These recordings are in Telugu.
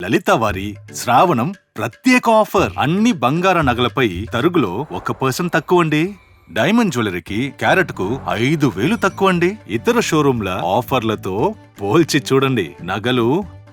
లలిత వారి శ్రావణం ప్రత్యేక ఆఫర్ అన్ని బంగార నగలపై తరుగులో 1% తక్కువ అండి. డైమండ్ జ్యువెలరీకి క్యారెట్ కు 5,000 తక్కువ అండి. ఇతర షోరూంల ఆఫర్లతో పోల్చి చూడండి. నగలు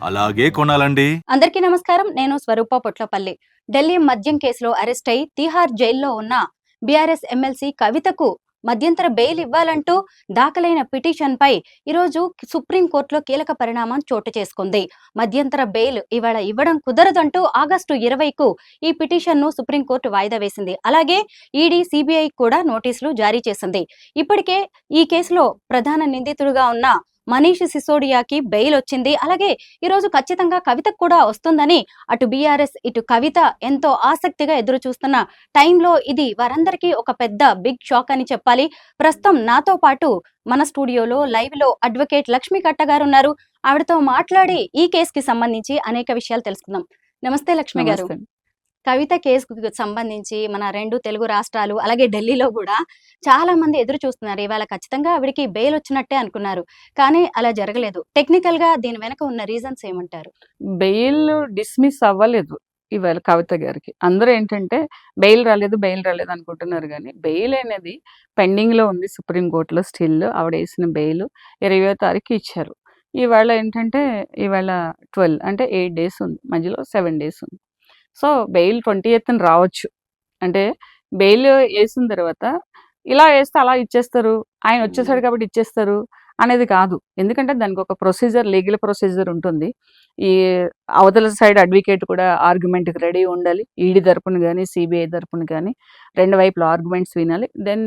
అలాగే కొనాలండి. అందరికీ నమస్కారం. నేను స్వరూప పొట్లపల్లి. ఢిల్లీ మద్యం కేసులో అరెస్ట్ అయి తిహార్ జైల్లో ఉన్న బీఆర్ఎస్ ఎమ్మెల్సీ కవితకు మధ్యంతర బెయిల్ ఇవ్వాలంటూ దాఖలైన పిటిషన్ పై ఈరోజు సుప్రీంకోర్టులో కీలక పరిణామం చోటు చేసుకుంది. మధ్యంతర బెయిల్ ఇవాళ ఇవ్వడం కుదరదంటూ ఆగస్టు 20కు ఈ పిటిషన్ ను సుప్రీంకోర్టు వాయిదా వేసింది. అలాగే ఈడీ, సిబిఐ కూడా నోటీసులు జారీ చేసింది. ఇప్పటికే ఈ కేసులో ప్రధాన నిందితుడుగా ఉన్న మనీష్ సిసోడియాకి బెయిల్ వచ్చింది. అలాగే ఈరోజు ఖచ్చితంగా కవితకు కూడా వస్తుందని అటు బీఆర్ఎస్ ఇటు కవిత ఎంతో ఆసక్తిగా ఎదురు చూస్తున్న టైంలో ఇది వారందరికీ ఒక పెద్ద బిగ్ షాక్ అని చెప్పాలి. ప్రస్తుతం నాతో పాటు మన స్టూడియోలో లైవ్ లో అడ్వకేట్ లక్ష్మీ కట్ట గారు ఉన్నారు. ఆవిడతో మాట్లాడి ఈ కేసుకి సంబంధించి అనేక విషయాలు తెలుసుకుందాం. నమస్తే లక్ష్మి గారు. కవిత కేసుకు సంబంధించి మన 2 తెలుగు రాష్ట్రాలు అలాగే ఢిల్లీలో కూడా చాలా మంది ఎదురు చూస్తున్నారు. ఇవాళ ఖచ్చితంగా ఆవిడికి బెయిల్ వచ్చినట్టే అనుకున్నారు, కానీ అలా జరగలేదు. టెక్నికల్ గా దీని వెనక ఉన్న రీజన్స్ ఏమంటారు? బెయిల్ డిస్మిస్ అవ్వలేదు ఇవాళ కవిత గారికి. అందరూ ఏంటంటే బెయిల్ రాలేదు అనుకుంటున్నారు, కానీ బెయిల్ అనేది పెండింగ్ లో ఉంది సుప్రీంకోర్టులో. స్టిల్ ఆవిడ వేసిన బెయిల్ 20వ తారీఖు ఇచ్చారు. ఇవాళ ఏంటంటే ఇవాళ 12 అంటే 8 డేస్ ఉంది, మధ్యలో 7 డేస్ ఉంది. సో బెయిల్ 20th రావచ్చు. అంటే బెయిల్ వేసిన తర్వాత ఇలా వేస్తే అలా ఇచ్చేస్తారు, ఆయన వచ్చేసాడు కాబట్టి ఇచ్చేస్తారు అనేది కాదు. ఎందుకంటే దానికి ఒక ప్రొసీజర్, లీగల్ ప్రొసీజర్ ఉంటుంది. ఈ అవతల సైడ్ అడ్వకేట్ కూడా ఆర్గ్యుమెంట్కి రెడీ ఉండాలి. ఈడీ తరపున కానీ సిబిఐ తరపున కానీ 2 వైపుల ఆర్గ్యుమెంట్స్ వినాలి, దెన్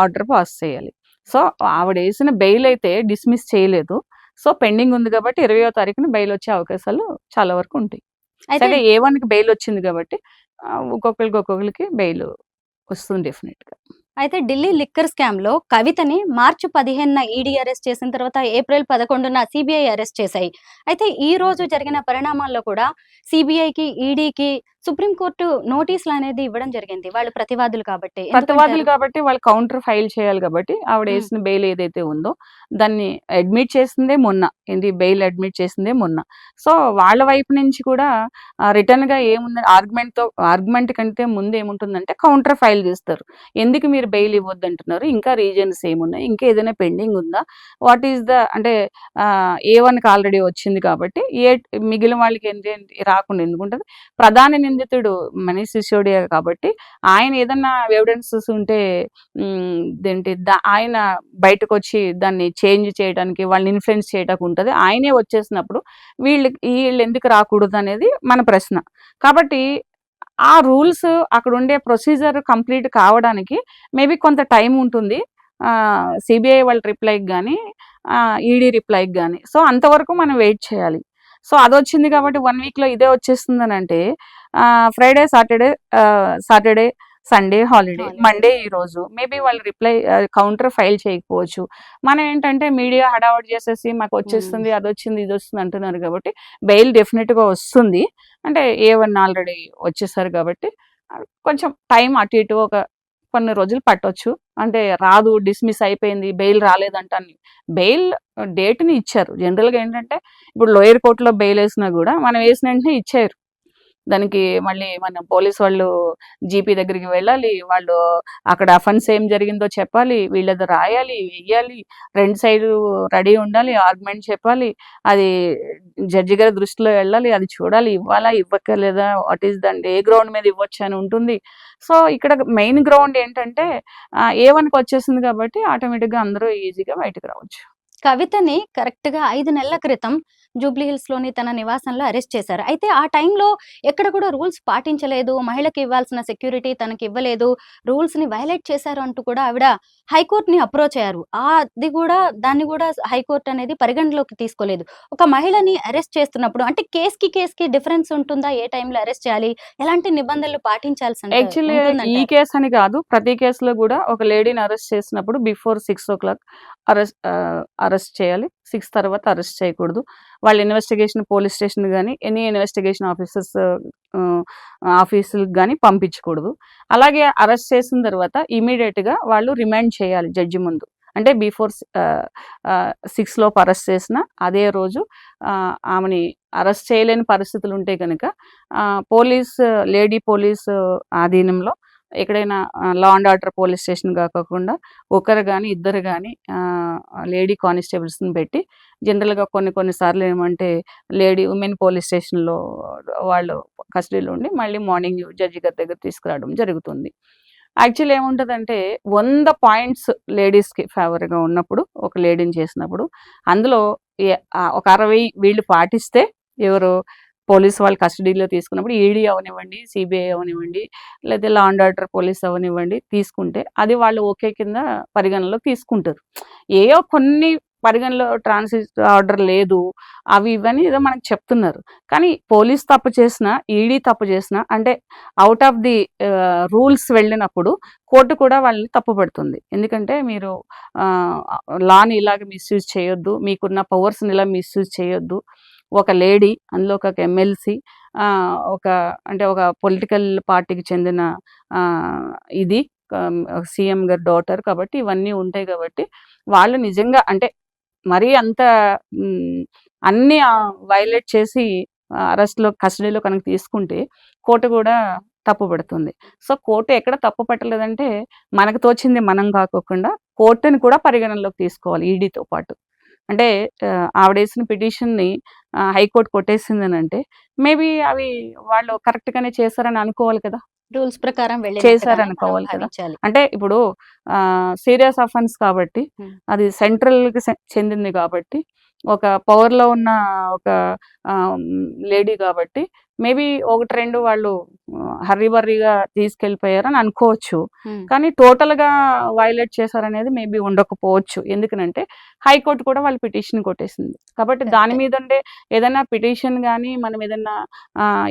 ఆర్డర్ పాస్ చేయాలి. సో ఆవిడ వేసిన బెయిల్ అయితే డిస్మిస్ చేయలేదు. సో పెండింగ్ ఉంది కాబట్టి 20వ తారీఖున బెయిల్ వచ్చే అవకాశాలు చాలా వరకు ఉంటాయి. సరే, A1కి బెయిల్ వచ్చింది కాబట్టి ఒక్కొక్కరికి బెయిల్ వస్తుంది డెఫినెట్ గా. అయితే ఢిల్లీ లిక్కర్ స్కామ్ లో కవితని మార్చి 15న ఈడీ అరెస్ట్ చేసిన తర్వాత ఏప్రిల్ 11న సిబిఐ అరెస్ట్ చేశాయి. అయితే ఈ రోజు జరిగిన పరిణామాల్లో కూడా సిబిఐకి, ఈడీకి సుప్రీంకోర్టు నోటీసులు అనేది ఇవ్వడం జరిగింది. వాళ్ళు ప్రతివాదులు కాబట్టి వాళ్ళు కౌంటర్ ఫైల్ చేయాలి కాబట్టి ఆవిడ వేసిన బెయిల్ ఏదైతే ఉందో దాన్ని అడ్మిట్ చేసిందే మొన్న. బెయిల్ అడ్మిట్ చేసిందే మొన్న. సో వాళ్ళ వైపు నుంచి కూడా రిటర్న్ గా ఏముంది, ఆర్గ్యుమెంట్ కంటే ముందు ఏముంటుందంటే కౌంటర్ ఫైల్ చేస్తారు. ఎందుకు మీరు బెయిల్ ఇవ్వద్దు అంటున్నారు, ఇంకా రీజన్స్ ఏమున్నాయి, ఇంకా ఏదైనా పెండింగ్ ఉందా, వాట్ ఈస్ ద అంటే A1కి ఆల్రెడీ వచ్చింది కాబట్టి మిగిలిన వాళ్ళకి ఏంటి రాకుండా ఎందుకుంటుంది. ప్రధాన నిందితుడు మనీష్ సిసోడియా కాబట్టి ఆయన ఏదన్నా ఎవిడెన్సెస్ ఉంటే ఆయన బయటకు వచ్చి దాన్ని చేంజ్ చేయడానికి, వాళ్ళని ఇన్ఫ్లుయెన్స్ చేయడానికి ఉంటుంది. ఆయనే వచ్చేసినప్పుడు వీళ్ళు ఎందుకు రాకూడదు అనేది మన ప్రశ్న. కాబట్టి ఆ రూల్స్, అక్కడ ఉండే ప్రొసీజర్ కంప్లీట్ కావడానికి మేబీ కొంత టైం ఉంటుంది. సిబిఐ వాళ్ళ రిప్లైకి కానీ ఈడీ రిప్లైకి కానీ. సో అంతవరకు మనం వెయిట్ చేయాలి. సో అది వచ్చింది కాబట్టి 1 వీక్లో ఇదే వచ్చేస్తుందని అంటే Friday, Saturday, Sunday holiday, Monday ఈ రోజు మేబీ వాళ్ళు రిప్లై కౌంటర్ ఫైల్ చేయకపోవచ్చు. మనం ఏంటంటే మీడియా హడావడి చేసేసి మాకు వచ్చేస్తుంది, అది వచ్చింది, ఇది వస్తుంది అంటున్నారు కాబట్టి బెయిల్ డెఫినెట్గా వస్తుంది. అంటే A1 ఆల్రెడీ వచ్చేసారు కాబట్టి కొంచెం టైం అటు ఇటు ఒక కొన్ని రోజులు పట్టొచ్చు. అంటే రాదు, డిస్మిస్ అయిపోయింది, బెయిల్ రాలేదంటాను. బెయిల్ డేట్ని ఇచ్చారు. జనరల్గా ఏంటంటే ఇప్పుడు లోయర్ కోర్టులో బెయిల్ వేసినా కూడా మనం వేసిన వెంటనే ఇచ్చారు. దానికి మళ్ళీ మన పోలీస్ వాళ్ళు జీపీ దగ్గరికి వెళ్ళాలి, వాళ్ళు అక్కడ అఫెన్స్ ఏం జరిగిందో చెప్పాలి, వీళ్ళది రాయాలి, వెయ్యాలి, 2 సైడ్ రెడీ ఉండాలి, ఆర్గ్యుమెంట్ చెప్పాలి, అది జడ్జి గారి దృష్టిలో వెళ్ళాలి, అది చూడాలి, ఇవ్వాలా ఇవ్వక్కర్లేదా, వాట్ ఈస్ దండి, ఏ గ్రౌండ్ మీద ఇవ్వచ్చు అని ఉంటుంది. సో ఇక్కడ మెయిన్ గ్రౌండ్ ఏంటంటే A1కి వచ్చేసింది కాబట్టి ఆటోమేటిక్గా అందరూ ఈజీగా బయటకు రావచ్చు. కవితని కరెక్ట్ గా 5 నెలల క్రితం జూబ్లీ హిల్స్ లోని తన నివాసంలో అరెస్ట్ చేశారు. అయితే ఆ టైంలో ఎక్కడ కూడా రూల్స్ పాటించలేదు, మహిళకి ఇవ్వాల్సిన సెక్యూరిటీ తనకి ఇవ్వలేదు, రూల్స్ ని వైలేట్ చేశారు అంటూ కూడా ఆవిడ హైకోర్టుని అప్రోచ్ అయ్యారు. దాన్ని కూడా హైకోర్టు అనేది పరిగణలోకి తీసుకోలేదు. ఒక మహిళని అరెస్ట్ చేస్తున్నప్పుడు అంటే కేసుకి డిఫరెన్స్ ఉంటుందా? ఏ టైంలో అరెస్ట్ చేయాలి, ఎలాంటి నిబంధనలు పాటించాల్సి యాక్చువల్లీ ఈ కేసు అని కాదు, ప్రతి కేసులో కూడా ఒక లేడీని అరెస్ట్ చేసినప్పుడు బిఫోర్ 6 o'clock అరెస్ట్ చేయాలి. 6 తర్వాత అరెస్ట్ చేయకూడదు. వాళ్ళ ఇన్వెస్టిగేషన్ పోలీస్ స్టేషన్ కానీ ఎనీ ఇన్వెస్టిగేషన్ ఆఫీసులకు కానీ పంపించకూడదు. అలాగే అరెస్ట్ చేసిన తర్వాత ఇమీడియట్గా వాళ్ళు రిమాండ్ చేయాలి జడ్జి ముందు. అంటే బిఫోర్ 6 లోపు అరెస్ట్ చేసిన అదే రోజు ఆమెని అరెస్ట్ చేయలేని పరిస్థితులు ఉంటే కనుక లేడీ పోలీస్ ఆధీనంలో ఎక్కడైనా law and order police station కాకుండా ఒకరు కానీ ఇద్దరు కానీ లేడీ కానిస్టేబుల్స్ని పెట్టి జనరల్గా కొన్ని సార్లు ఏమంటే ఉమెన్ పోలీస్ స్టేషన్లో వాళ్ళు కస్టడీలో ఉండి మళ్ళీ మార్నింగ్ జడ్జి గారి దగ్గర తీసుకురావడం జరుగుతుంది. యాక్చువల్లీ ఏముంటుందంటే 100 పాయింట్స్ లేడీస్కి ఫేవర్గా ఉన్నప్పుడు ఒక లేడీని చేసినప్పుడు అందులో ఒక 60 వీళ్ళు పాటిస్తే ఎవరు పోలీస్ వాళ్ళు కస్టడీలో తీసుకున్నప్పుడు ఈడీ అవనివ్వండి, సిబిఐ అవనివ్వండి, లేదా లా అండ్ ఆర్డర్ పోలీస్ అవనివ్వండి తీసుకుంటే అది వాళ్ళు ఓకే కింద పరిగణలో తీసుకుంటారు. ఏయో కొన్ని పరిగణలో ట్రాన్సిట్ ఆర్డర్ లేదు అవి ఇవన్నీ ఏదో మనకు చెప్తున్నారు. కానీ పోలీస్ తప్పు చేసినా ఈడీ తప్పు చేసినా అంటే అవుట్ ఆఫ్ ది రూల్స్ వెళ్ళినప్పుడు కోర్టు కూడా వాళ్ళని తప్పు పెడుతుంది. ఎందుకంటే మీరు లాని ఇలాగ మిస్యూజ్ చేయొద్దు, మీకున్న పవర్స్ని ఇలా మిస్యూజ్ చేయొద్దు. ఒక లేడీ అందులో ఒక ఎమ్మెల్సీ ఒక పొలిటికల్ పార్టీకి చెందిన ఇది సీఎం గారి డాటర్ కాబట్టి ఇవన్నీ ఉంటాయి కాబట్టి వాళ్ళు నిజంగా అంటే మరీ అంత అన్ని వైలేట్ చేసి అరెస్ట్లో కస్టడీలో కనుక తీసుకుంటే కోర్టు కూడా తప్పు పెడుతుంది. సో కోర్టు ఎక్కడ తప్పు పెట్టలేదంటే మనకు తోచింది మనం కాకోకుండా కోర్టుని కూడా పరిగణనలోకి తీసుకోవాలి ఈడీతో పాటు. అంటే ఆవిడేసిన పిటిషన్ని హైకోర్టు కొట్టేసిందని అంటే మేబీ అవి వాళ్ళు కరెక్ట్గానే చేశారని అనుకోవాలి కదా, రూల్స్ ప్రకారం చేశారనుకోవాలి కదా. అంటే ఇప్పుడు సీరియస్ అఫెన్స్ కాబట్టి అది సెంట్రల్కి చెందింది కాబట్టి ఒక పవర్లో ఉన్న ఒక లేడీ కాబట్టి మేబీ 1-2 వాళ్ళు హర్రీబర్రీగా తీసుకెళ్ళిపోయారని అనుకోవచ్చు. కానీ టోటల్గా వైలేట్ చేశారనేది మేబీ ఉండకపోవచ్చు. ఎందుకనంటే హైకోర్టు కూడా వాళ్ళ పిటిషన్ కొట్టేసింది కాబట్టి దాని మీద ఉండే ఏదైనా పిటిషన్ కానీ మనం ఏదైనా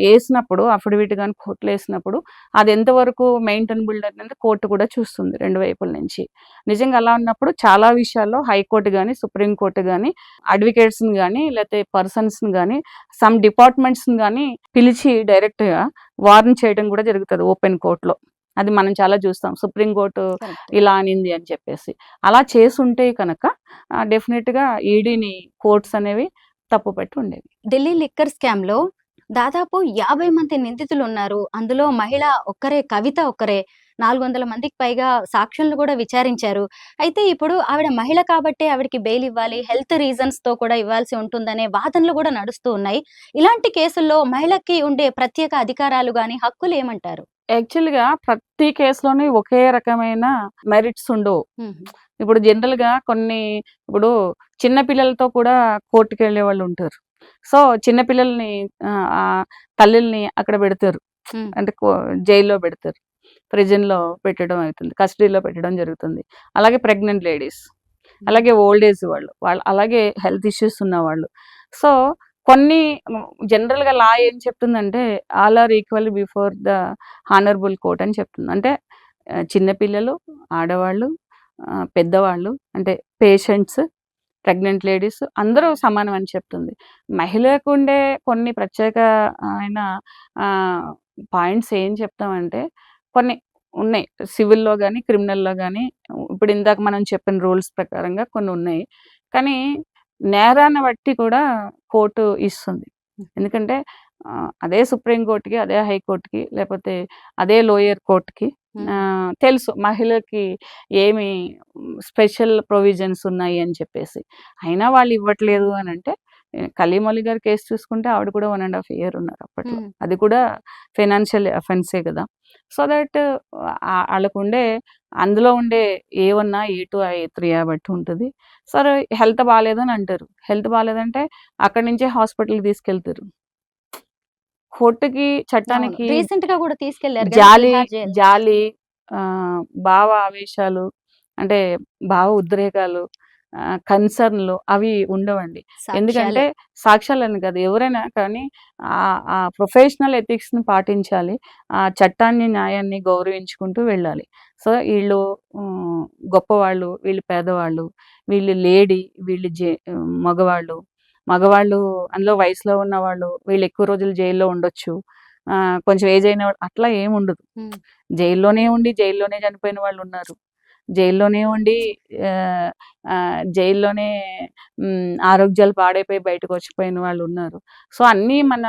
వేసినప్పుడు అఫిడవిట్ కానీ కోర్టులో వేసినప్పుడు అది ఎంతవరకు మెయింటైనబుల్ అనేది కోర్టు కూడా చూస్తుంది 2 వైపుల నుంచి. నిజంగా అలా ఉన్నప్పుడు చాలా విషయాల్లో హైకోర్టు కానీ సుప్రీంకోర్టు కానీ అడ్వకేట్స్ని కానీ లేకపోతే పర్సన్స్ని కానీ సమ్ డిపార్ట్మెంట్స్ని కానీ పిలిచి డైరెక్ట్గా వార్న్ చేయడం కూడా జరుగుతుంది ఓపెన్ కోర్టులో. అది మనం చాలా చూస్తాం, సుప్రీంకోర్టు ఇలా అనింది అని చెప్పేసి. అలా చేసుంటే కనుక డెఫినెట్గా ఈడీని కోర్ట్స్ అనేవి తప్పు పెట్టి ఉండేవి. ఢిల్లీ లిక్కర్ స్కామ్ లో దాదాపు 50 మంది నిందితులు ఉన్నారు. అందులో మహిళ ఒక్కరే, కవిత ఒక్కరే. 400 మందికి పైగా సాక్షులను కూడా విచారించారు. అయితే ఇప్పుడు ఆవిడ మహిళ కాబట్టి ఆవిడకి బెయిల్ ఇవ్వాలి, హెల్త్ రీజన్స్ తో కూడా ఇవ్వాల్సి ఉంటుందనే వాదనలు కూడా నడుస్తూ ఉన్నాయి. ఇలాంటి కేసుల్లో మహిళకి ఉండే ప్రత్యేక అధికారాలు గాని హక్కులు ఏమంటారు? యాక్చువల్గా ప్రతి కేసులోని ఒకే రకమైన మెరిట్స్ ఉండవు. ఇప్పుడు జనరల్ గా ఇప్పుడు చిన్న పిల్లలతో కూడా కోర్టుకి వెళ్ళే వాళ్ళు ఉంటారు. సో చిన్నపిల్లల్ని తల్లిల్ని అక్కడ పెడతారు, అంటే జైల్లో పెడతారు, ప్రిజన్లో పెట్టడం అవుతుంది, కస్టడీలో పెట్టడం జరుగుతుంది. అలాగే ప్రెగ్నెంట్ లేడీస్, అలాగే ఓల్డ్ ఏజ్ వాళ్ళు అలాగే హెల్త్ ఇష్యూస్ ఉన్న వాళ్ళు. సో కొన్ని జనరల్గా లా ఏం చెప్తుందంటే all are equal before the honourable court అని చెప్తుంది. అంటే చిన్నపిల్లలు, ఆడవాళ్ళు, పెద్దవాళ్ళు అంటే పేషెంట్స్, ప్రెగ్నెంట్ లేడీస్ అందరూ సమానం అని చెప్తుంది. మహిళకు ఉండే కొన్ని ప్రత్యేక అయిన పాయింట్స్ ఏం చెప్తామంటే కొన్ని ఉన్నాయి, సివిల్లో కానీ క్రిమినల్లో కానీ. ఇప్పుడు ఇందాక మనం చెప్పిన రూల్స్ ప్రకారంగా కొన్ని ఉన్నాయి, కానీ నేరాన్ని బట్టి కూడా కోర్టు ఇస్తుంది. ఎందుకంటే అదే సుప్రీంకోర్టుకి, అదే హైకోర్టుకి, లేకపోతే అదే లోయర్ కోర్టుకి తెలుసు మహిళకి ఏమి స్పెషల్ ప్రొవిజన్స్ ఉన్నాయి అని చెప్పేసి. అయినా వాళ్ళు ఇవ్వట్లేదు అని అంటే కలీమౌలి గారి కేసు చూసుకుంటే ఆవిడ కూడా 1.5 year ఉన్నారు అప్పట్లో. అది కూడా ఫైనాన్షియల్ అఫెన్సే కదా. సో దట్ వాళ్ళకు ఉండే అందులో ఉండే A1, A2, A3 బట్టి ఉంటుంది. సరే హెల్త్ బాగాలేదని అంటారు, హెల్త్ బాగాలేదంటే అక్కడి నుంచే హాస్పిటల్కి తీసుకెళ్తారు. కోర్టుకి చట్టానికి రీసెంట్ గా కూడా తీసుకెళ్లారు జాలి, భావ ఆవేశాలు అంటే భావ ఉద్రేకాలు, కన్సర్న్లు అవి ఉండవండి. ఎందుకంటే సాక్ష్యాలని కాదు, ఎవరైనా కానీ ఆ ప్రొఫెషనల్ ఎథిక్స్ని పాటించాలి, ఆ చట్టాన్ని న్యాయాన్ని గౌరవించుకుంటూ వెళ్ళాలి. సో వీళ్ళు గొప్పవాళ్ళు, వీళ్ళు పేదవాళ్ళు, వీళ్ళు లేడీ, వీళ్ళు మగవాళ్ళు అందులో వయసులో ఉన్న వాళ్ళు, వీళ్ళు ఎక్కువ రోజులు జైల్లో ఉండొచ్చు, కొంచెం ఏజ్ అయిన వాళ్ళు, అట్లా ఏముండదు. జైల్లోనే ఉండి జైల్లోనే చనిపోయిన వాళ్ళు ఉన్నారు, జైల్లోనే ఉండి ఆ, ఆ, జైల్లోనే ఆరోగ్యాలు పాడైపోయి బయటకు వచ్చిపోయిన వాళ్ళు ఉన్నారు. సో అన్నీ మన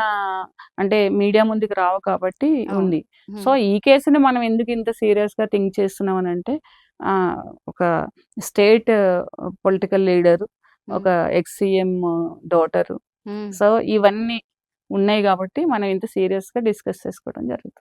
అంటే మీడియా ముందుకు రావు కాబట్టి అవును. ఉంది. ఉమ్, సో ఈ కేసుని మనం ఎందుకు ఇంత సీరియస్ గా థింక్ చేస్తున్నాం అని అంటే ఆ, ఒక స్టేట్ పొలిటికల్ లీడర్, ఒక ఎక్స్ సీఎం డాటర్, ఉమ్. సో ఇవన్నీ ఉన్నాయి కాబట్టి మనం ఇంత సీరియస్ గా డిస్కస్ చేసుకోవడం జరుగుతుంది.